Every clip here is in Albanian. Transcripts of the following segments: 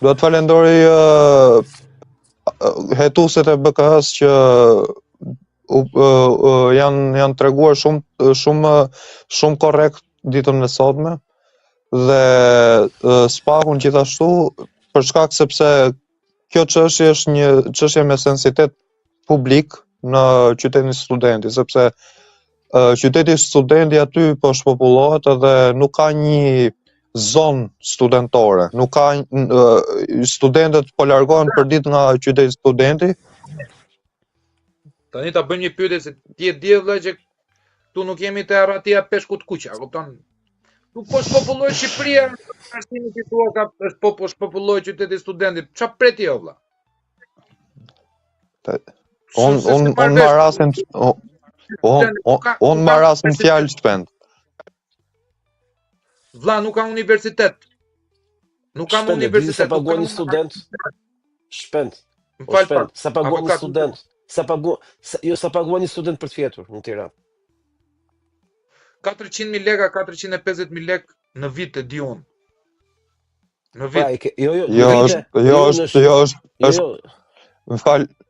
Do të falenderoj hetuesit e BK-s që janë treguar shumë korrekt ditën e sotme dhe spakun gjithashtu për shkak sepse kjo çështje është një çështje me sensitet publik në qytetin Studenti, sepse qyteti Studenti aty po shpopullohet edhe nuk ka një zonë studentore, nuk ka studentët po largohen përdit nga qyteti Studenti. Tani ta bëjmë një pyetje se ti e di vëlla që tu nuk jemi te arratia peshkut kuqa, kupton? Nuk po shpopullohet Shqipëria, arsimi që thua ka është shpopullohet qyteti Studentit. Çfarë pret ti vëlla? Unë marr rastin fjalë shpend. Vlla, nuk ka universitet. Nuk kam universitet. Sa paguan një student? Shpend. Shpend. Sa paguan një student? Sa paguan një student për të fjetur në Tiranë? 400.000 lekë, 450.000 lekë në vit, e di unë. Në vit.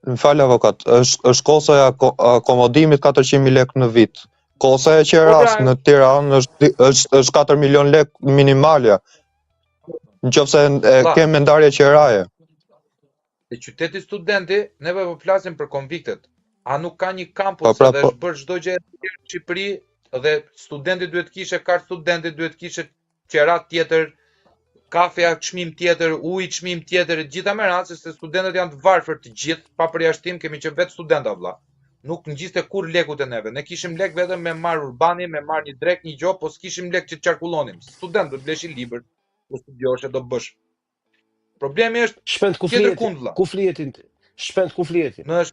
Më fal avokat, është kosa e akomodimit 400.000 lekë në vit. Kosa e qeras në Tiranë është 4 milion lekë minimalja. Nëse kemë me ndarje qeraje. Te qyteti Studenti, neve po flasim për konviktet. A nuk ka një kampus dhe është bërë çdo gjë në Shqipëri dhe studenti duhet kishe kart studenti, duhet kishe qerat tjetër, kafeja çmim tjetër, uji çmim tjetër, gjitha me radhë se studentët janë të varfër të gjithë, pa përjashtim, kemi që vetë studenta vëlla. Nuk ngjiste kur lekut e neve. Ne kishim lek vetëm me marr urbani, me marr një drek, një gjop, po s'kishim lek që qarkullonim. Student do të bleshi libër, do studiosh, do bësh. Problemi është shpend ku flihetin. Shpend ku flihetin. Në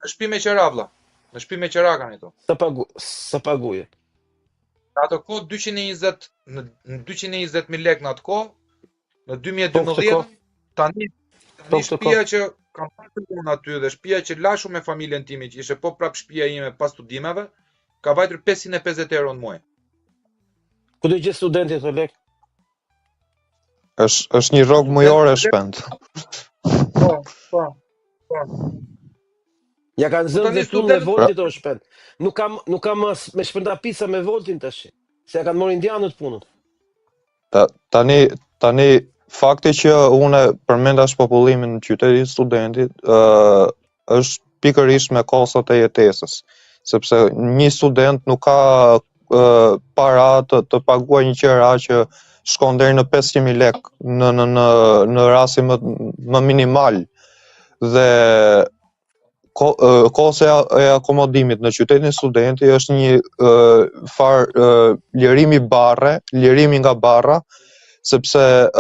shtëpi me qera vëlla. Në shtëpi me qera kanë ato. Sa paguje? Në ato kohë 220.000 lekë në atë kohë, në 2012, tani shtëpia që kam pasur unë aty dhe shtëpia që lashu me familjen time, që ishte po prap shtëpia ime pas studimeve, ka vajtur 550 euro në muaj. Ku do gjë studenti ato lekë? Është një rrogë mujore shpend. Po. Ja kanë zënë dhe punë me voltit o shpend. Nuk kam as me shpërnda pisa me voltin tash. Se ja kanë marrë indianët punën. Tani fakti që unë përmenda shpopullimin në qytetin Studentit është pikërisht me kostot e jetesës. Sepse një student nuk ka para të paguaj një qera që shkon deri në 500.000 lekë në rasti më minimal. Dhe kosa e akomodimit në qytetin Studenti është një lirimi nga barra, sepse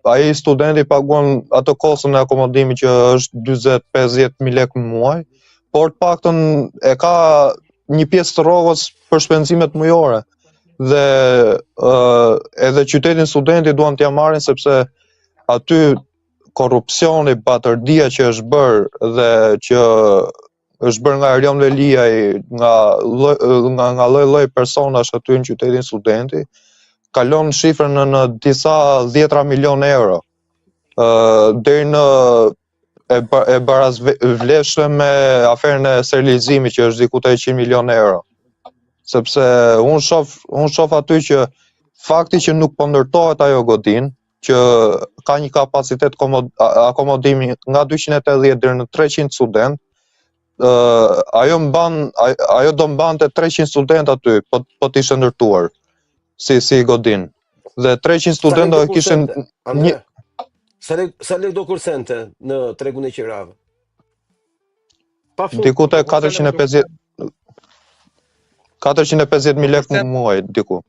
ai studenti paguan ato kosën e akomodimit që është 40-50.000 lekë në muaj, por të paktën e ka një pjesë të rrogës për shpenzimet mujore. Dhe edhe qytetin Studenti duan t'ja marrin sepse aty korrupsioni, batërdia që është bërë dhe që është bërë nga Erjon Veliaj, nga lloj personash aty në qytetin Studenti, kalon shifrën në disa 10 milion euro. Deri në e barazvleshme me aferën e sterilizimit që është diku te 100 milion euro. Sepse unë shoh aty që fakti që nuk po ndërtohet ajo godin, që ka një kapacitet akomodimi nga 280 deri në 300 student, ajo do mbante 300 student aty, po t'ishte ndërtuar si godin. Dhe 300 student do kishin një... Sa lek do kursente në tregun e qerave? Diku te 450.000 lekë në muaj, diku.